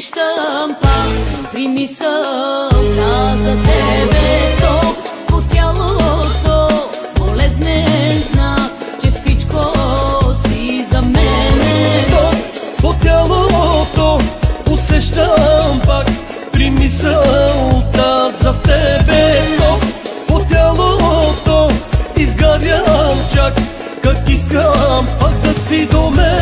Усещам пак при мисълта за тебе, то по тялото болезнен знак, че всичко си за мене. То по тялото усещам пак при мисълта за тебе, то по тялото изгарям чак, как искам пак да си до мене.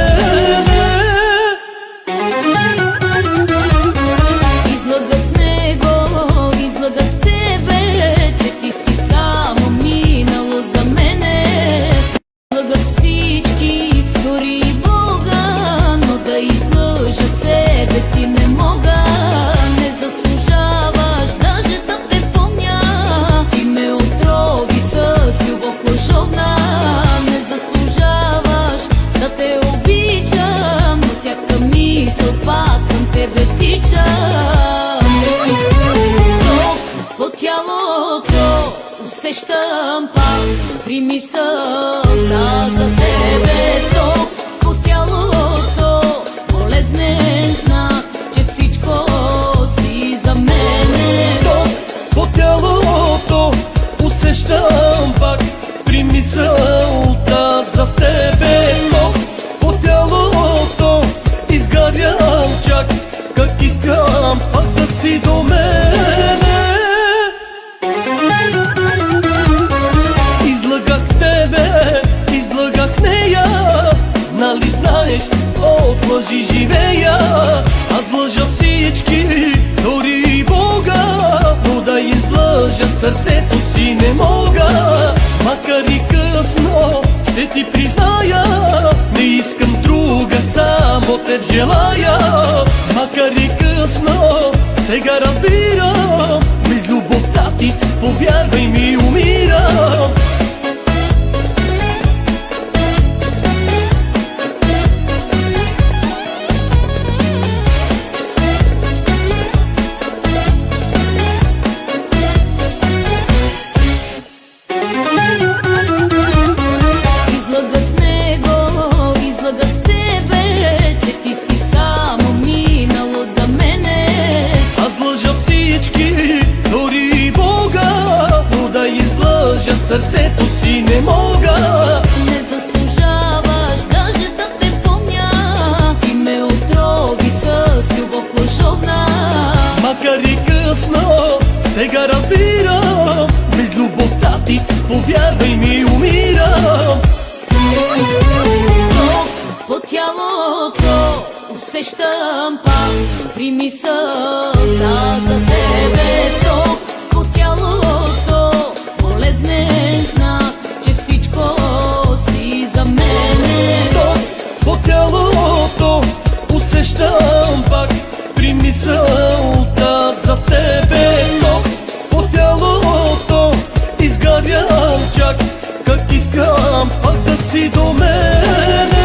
Излагат него, излагат тебе, че ти си само минало за мене. Излагат всички, дори и Бога, но да излъжа себе си не мога. Не заслужаваш даже да те помня, ти ме отрови с любов лъжовна. Не заслужаваш да те обичам, но всяка мисъл пак към тебе тича. По тялото усещам пак при мисълта за тебе, то по тялото болезнен знак, че всичко си за мене. То по тялото усещам пак при мисълта за тебе, то по тялото изгарям чак, как искам пак да си до мене. Излагах тебе, излагах нея, нали знаеш, от лъжи живея. Аз лъжа всички, дори и Бога, но да излъжа сърцето си не мога. Макар и късно ще ти призная, не искам друга, само теб желая. Макар и късно, сега разбирам, без любовта ти, повярвай ми, умирам. Излагат него, излагат тебе, че ти си само минало за мене. Аз лъжа всички, дори и Бога, но да излъжа сърцето си не мога. Не заслужаваш даже да те помня, ти ме отрови с любов лъжовна. Макар и късно, сега разбирам, без любовта ти, повярвай ми, умирам. Но по тялото усещам пак при мисълта за тебе, то по тялото болезнен знак, че всичко си за мене. То по тялото усещам пак при мисълта за тебе, то по тялото изгарям чак, как искам пак да си до мене.